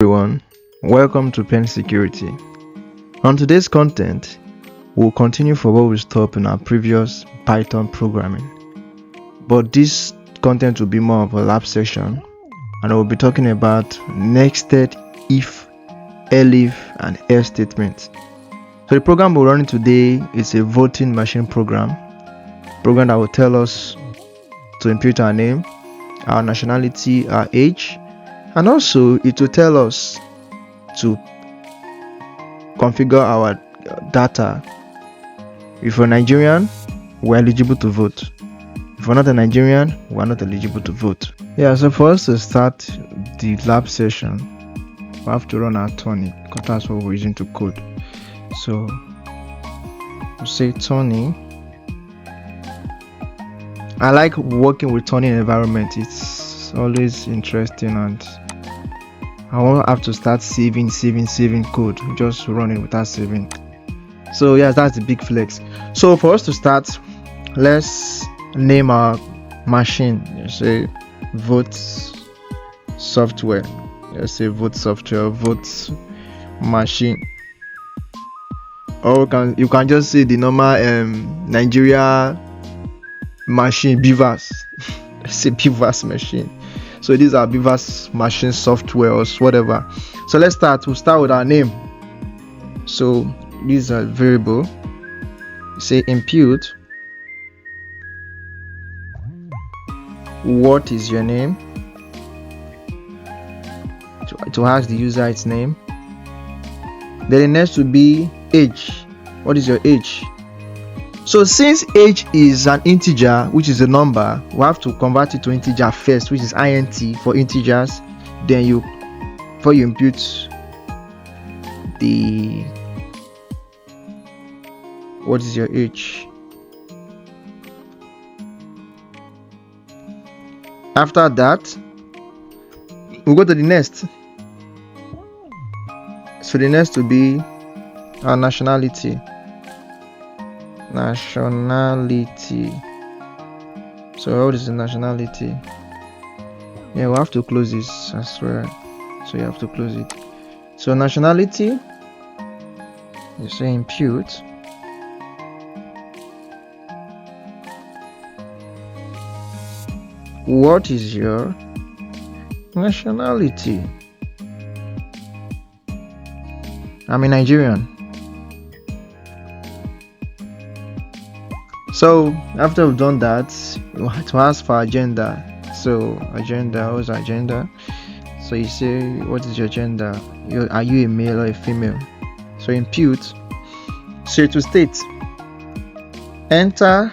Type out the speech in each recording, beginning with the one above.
Everyone, welcome to Pen Security. On today's content, we'll continue for where we stopped in our previous Python programming. But this content will be more of a lab session, and we'll be talking about nested if, Elif, and else statements. So the program we're running today is a voting machine program that will tell us to input our name, our nationality, our age, and also it will tell us to configure our data. If we're Nigerian, we're eligible to vote. If we're not a Nigerian, we're not eligible to vote. So for us to start the lab session, we have to run our Tony, because that's what we're using to code. So we'll say Tony. I like working with Tony environment. It's always interesting, and I won't have to start saving code. Just run it without saving. So that's the big flex. So for us to start, let's name our machine. Let's say vote software. Let's say vote software, vote machine. Or you can just say the normal Nigeria machine, Beavers. Let's say Beavers machine. So these are Beavers machine software or whatever. So let's start. We'll start with our name. So these are variable. Say input. What is your name? To ask the user its name. Then the next will be age. What is your age? So since age is an integer, which is a number, we have to convert it to integer first, which is int for integers. Then before you input the what is your age. After that, we'll go to the next. So the next will be our nationality. So what is the nationality? We'll have to close this as well. So you have to close it. So nationality, you say input. What is your nationality? I'm a Nigerian. So after we've done that, we have to ask for agenda. So agenda, what's agenda? So you say, what is your gender? Are you a male or a female? So input. So to state, enter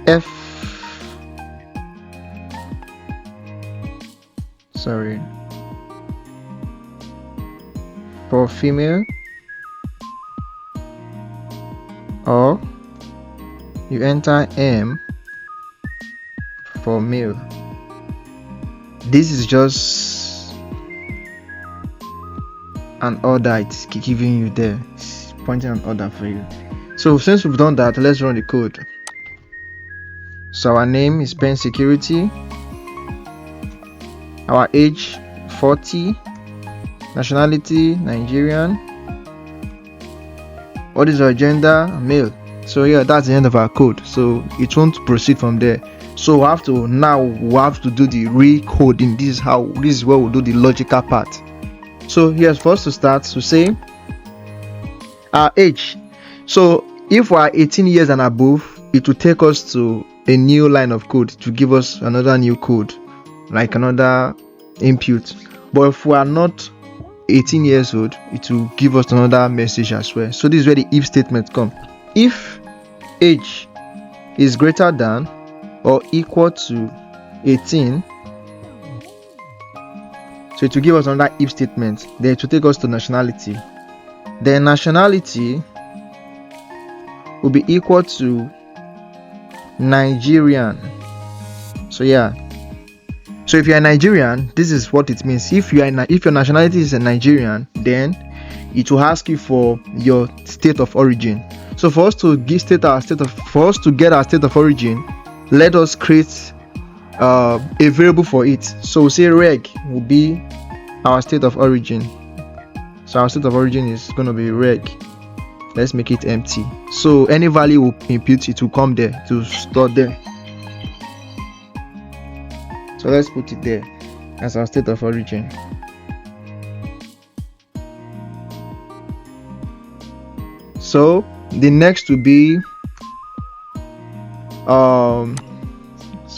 F. For female, or you enter M for male. This is just an order it's giving you there. It's pointing an order for you. So since we've done that, let's run the code. So our name is Pen Security. Our age 40. Nationality Nigerian. What is our gender? Male. So that's the end of our code. So it won't proceed from there. So we have to do the recoding. This is where we'll do the logical part. So here's for us to start to say our age. So if we are 18 years and above, it will take us to a new line of code to give us another new code, like another input. But if we are not 18 years old, it will give us another message as well. So this is where the if statement comes. If age is greater than or equal to 18, so it will give us another if statement. Then it will take us to nationality. Then nationality will be equal to Nigerian. So if you are Nigerian, this is what it means. If your nationality is a Nigerian, then it will ask you for your state of origin. So for us to get our state of origin, let us create a variable for it. So we'll say reg will be our state of origin. So our state of origin is going to be reg. Let's make it empty. So any value we impute, it will come there to store there. So let's put it there as our state of origin. So the next will be so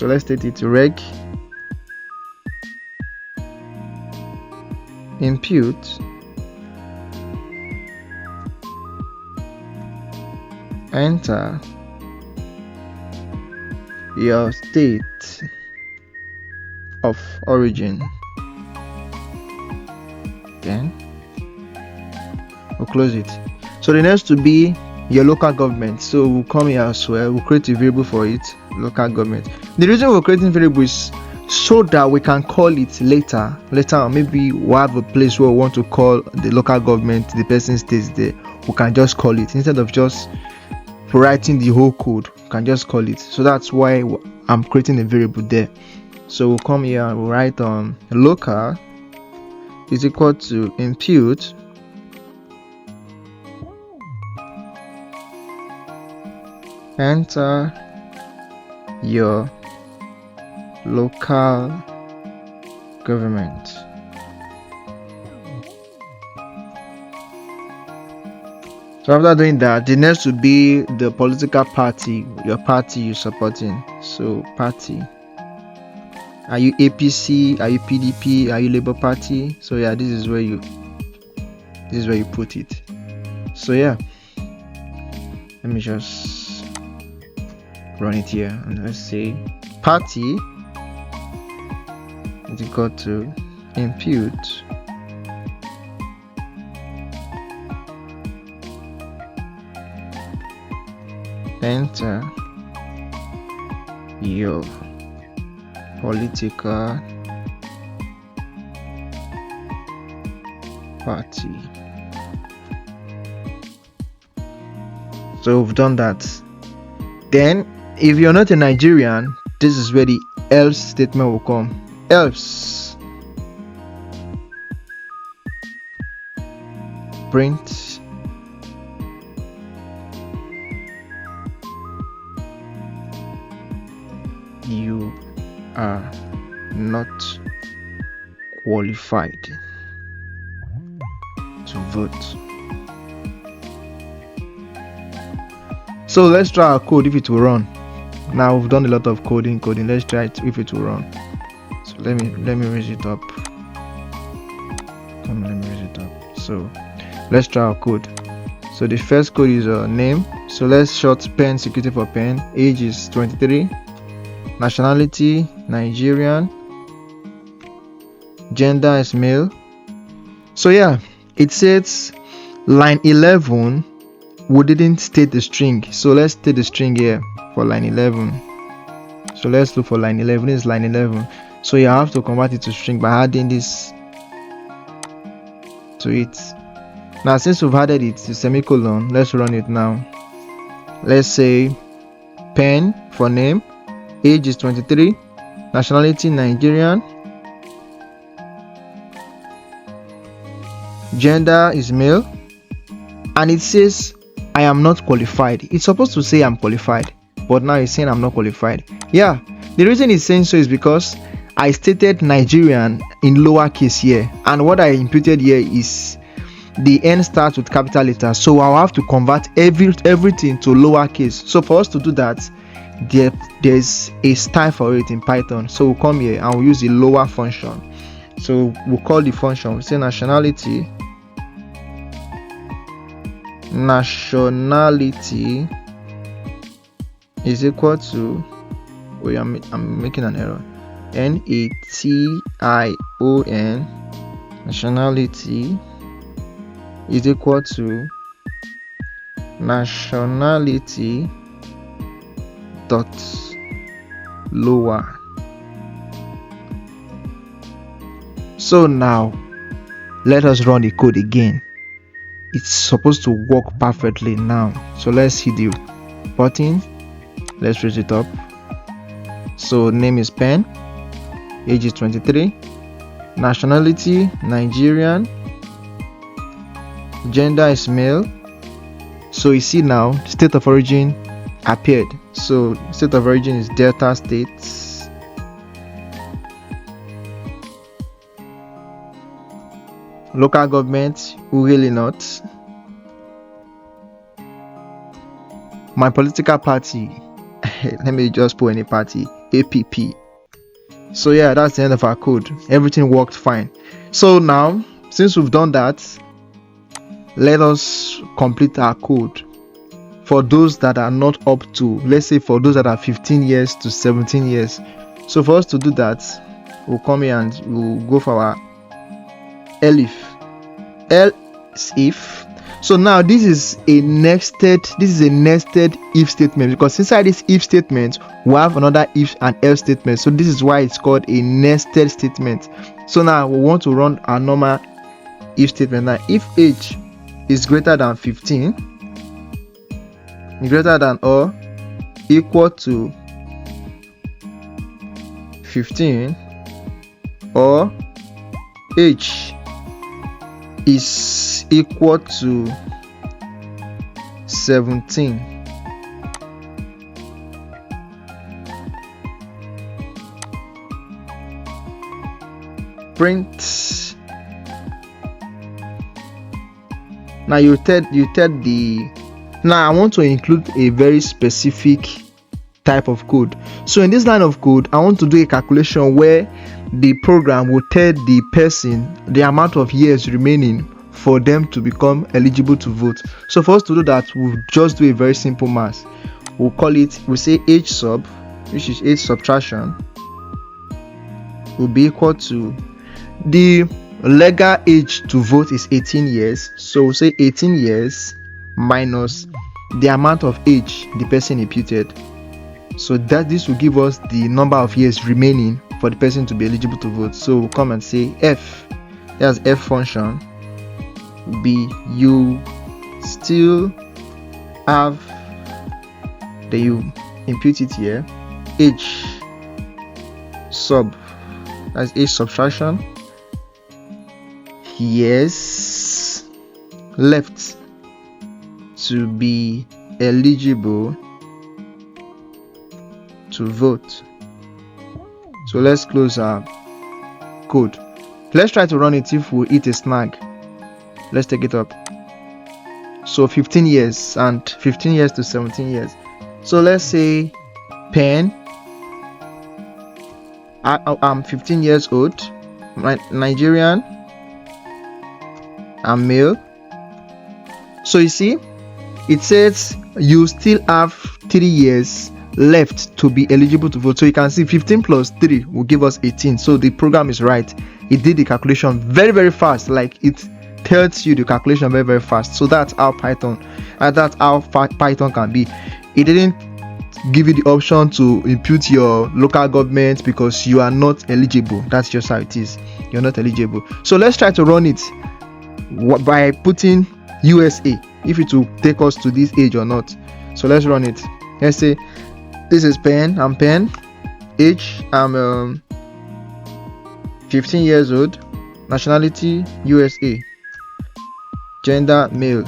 let's state it reg impute enter your state of origin. Then we'll close it. So the next to be your local government. So we'll come here as well. We'll create a variable for it, local government. The reason we're creating variable is so that we can call it later on. Maybe we have a place where we want to call the local government, the person stays there, we can just call it instead of just writing the whole code. We can just call it. So that's why I'm creating a variable there. So we'll come here and we'll write local is equal to impute enter your local government. So after doing that, the next would be the political party, your party you're supporting. So party, are you APC, are you PDP, are you Labour Party? So yeah, this is where you put it. So yeah, let me just run it here and let's say party is equal to impute enter your political party. So we've done that. Then if you're not a Nigerian, this is where the else statement will come. Else print you are not qualified to vote. So let's try our code if it will run. Now we've done a lot of coding. Let's try it if it will run. So let me raise it up. Let me raise it up. So let's try our code. So the first code is name. So let's short pen security for pen. Age is 23. Nationality Nigerian. Gender is male. So yeah, it says line 11 we didn't state the string, so let's state the string here for line 11. So let's look for line 11. This is line 11. So you have to convert it to string by adding this to it. Now since we've added it to semicolon, let's run it now. Let's say pen for name, age is 23, nationality Nigerian, gender is male, and it says I am not qualified. It's supposed to say I'm qualified, but now it's saying I'm not qualified. Yeah, the reason it's saying so is because I stated Nigerian in lowercase here, and what I imputed here is the N starts with capital letters, so I'll have to convert everything to lowercase. So for us to do that, there's a style for it in Python. So we'll come here and we'll use the lower function. So we'll call the function, we'll say nationality is equal to, I'm making an error, NATION, nationality is equal to nationality dot lower. So now let us run the code again. It's supposed to work perfectly now. So let's hit the button, let's raise it up. So name is Pen, age is 23, nationality Nigerian, gender is male. So you see now state of origin appeared. So state of origin is Delta State. Local government, really not. My political party, let me just put any party, APP. So yeah, that's the end of our code. Everything worked fine. So now, since we've done that, let us complete our code for those that are not up to, let's say for those that are 15 years to 17 years. So for us to do that, we'll come here and we'll go for our Elif. Else if. So now this is a nested if statement, because inside this if statement we have another if and else statement. So this is why it's called a nested statement. So now we want to run our normal if statement. Now if age is greater than 15, greater than or equal to 15, or age is equal to 17, print. Now you tell the, now I want to include a very specific type of code. So in this line of code, I want to do a calculation where the program will tell the person the amount of years remaining for them to become eligible to vote. So for us to do that, we'll just do a very simple math. We'll call it, we'll say age sub, which is age subtraction, will be equal to the legal age to vote is 18 years. So we'll say 18 years minus the amount of age the person imputed. So that this will give us the number of years remaining for the person to be eligible to vote. So we'll come and say f, there's f function, b, you still have, then you impute it here, age sub, that's age subtraction, yes, left to be eligible to vote. So let's close our code. Let's try to run it. If we hit a snag, let's take it up. So 15 years and 15 years to 17 years. So let's say pen, I'm 15 years old, Nigerian, I'm male. So you see it says you still have 3 years left to be eligible to vote. So you can see 15 plus 3 will give us 18. So the program is right. It did the calculation very, very fast. Like it tells you the calculation very, very fast. So that's how Python can be. It didn't give you the option to impute your local government because you are not eligible. That's just how it is. You're not eligible. So let's try to run it by putting USA, if it will take us to this age or not. So let's run it. Let's say this is pen, I'm pen, age, I'm 15 years old, nationality USA, gender male.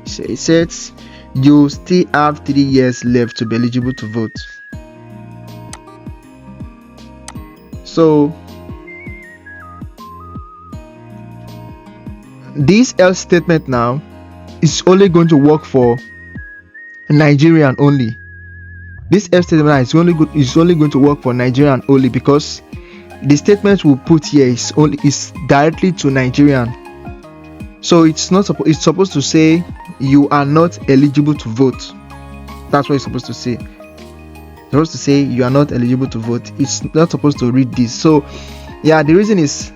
So it says you still have 3 years left to be eligible to vote. So this else statement now is only going to work for Nigerian only. This else statement is only going to work for Nigerian only, because the statement we'll put here is directly to Nigerian. So it's supposed to say you are not eligible to vote. That's what it's supposed to say. It's supposed to say you are not eligible to vote. It's not supposed to read this. So yeah, the reason is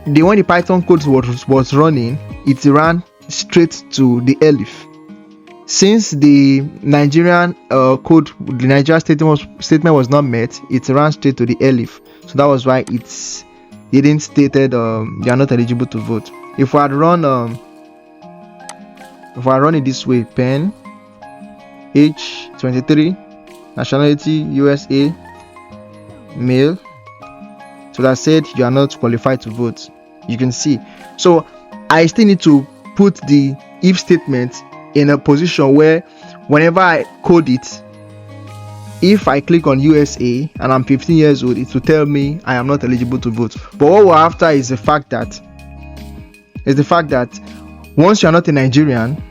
when the Python code was running, it ran straight to the Elif. Since the Nigerian code, the Nigerian statement was not met, it ran straight to the Elif. So that was why it didn't stated you are not eligible to vote. If I run it this way, pen, age 23, nationality USA, male. So that said you are not qualified to vote. You can see. So I still need to put the if statement in a position where whenever I code it, if I click on USA and I'm 15 years old, it will tell me I am not eligible to vote. But what we're after is the fact that once you are not a Nigerian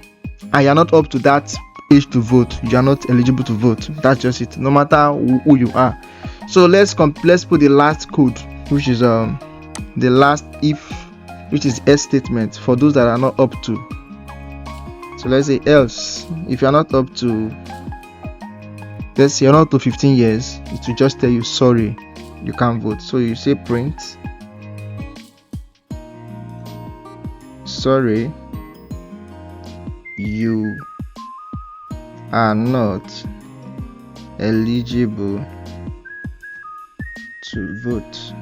and you are not up to that age to vote, you are not eligible to vote. That's just it, no matter who you are. So let's put the last code, which is the last if, which is else statement for those that are not up to. So let's say else, if you're not up to, let's say you're not to 15 years, it will just tell you sorry, you can't vote. So you say print, sorry, you are not eligible to vote.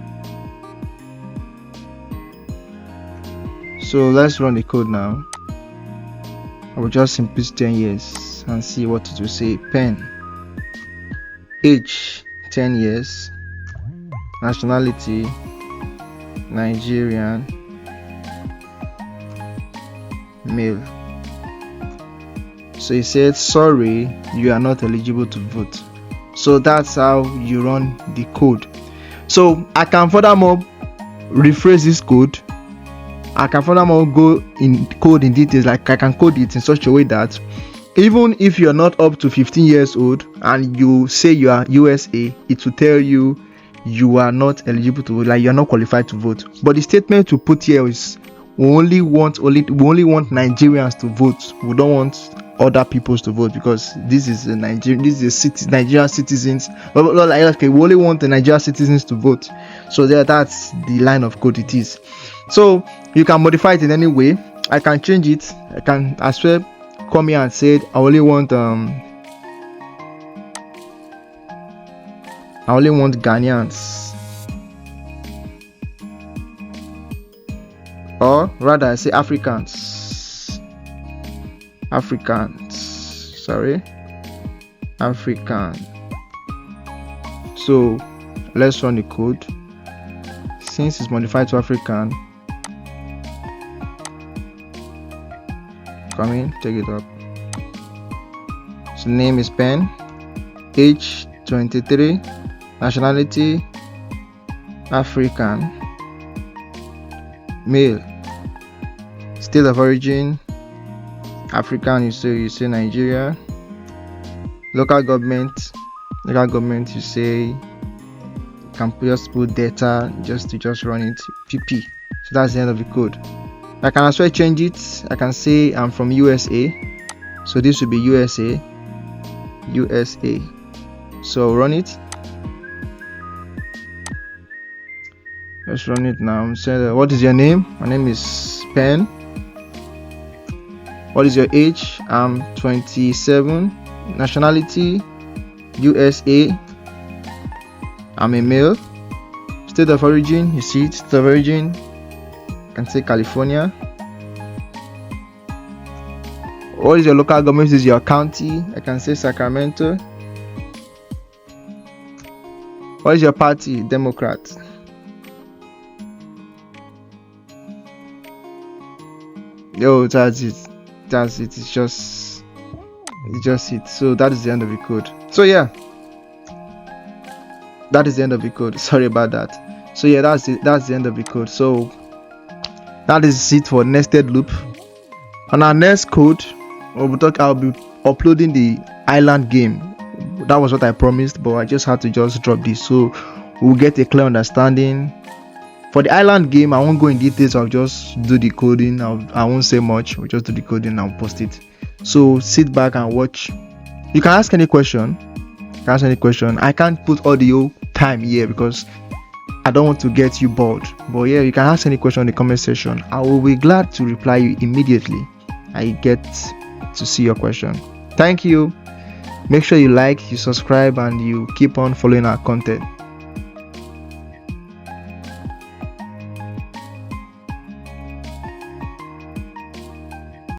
So let's run the code now. I will just input 10 years and see what it will say. Pen, age 10 years, nationality Nigerian, male. So it said sorry, you are not eligible to vote. So that's how you run the code. So I can furthermore rephrase this code. I can furthermore go in code in details. Like I can code it in such a way that even if you're not up to 15 years old and you say you are USA, it will tell you you are not eligible to vote, like you are not qualified to vote. But the statement to put here is we only want Nigerians to vote. We don't want other peoples to vote, because this is a Nigerian citizens. Okay, we only want the Nigerian citizens to vote. So that's the line of code it is. So you can modify it in any way. I can change it. I can as well come here and say I only want Ghanaians, or rather I say African. So let's run the code. Since it's modified to African, come in, take it up. So name is Pen, age 23, nationality African, male, state of origin African, you say Nigeria, local government you say, you can just put data just to run it pp. So that's the end of the code. I can as well change it. I can say I'm from USA, so this will be USA. So run it. Let's run it now. Say what is your name? My name is Pen. What is your age? I'm 27. Nationality USA. I'm a male. State of origin, you see it, state of origin, I can say California. What is your local government? This is your county, I can say Sacramento. What is your party? Democrat. Yo, that's it. It's just it. So that is the end of the code. So yeah, that is the end of the code. Sorry about that. So yeah, that's the end of the code. So that is it for nested loop. On our next code, I'll be uploading the island game. That was what I promised, but I just had to drop this so we'll get a clear understanding. For the island game, I won't go in details. I'll just do the coding. I won't say much. We'll just do the coding and I'll post it. So sit back and watch. You can ask any question. I can't put audio time here because I don't want to get you bored. But yeah, you can ask any question in the comment section. I will be glad to reply you immediately I get to see your question. Thank you. Make sure you like, you subscribe, and you keep on following our content.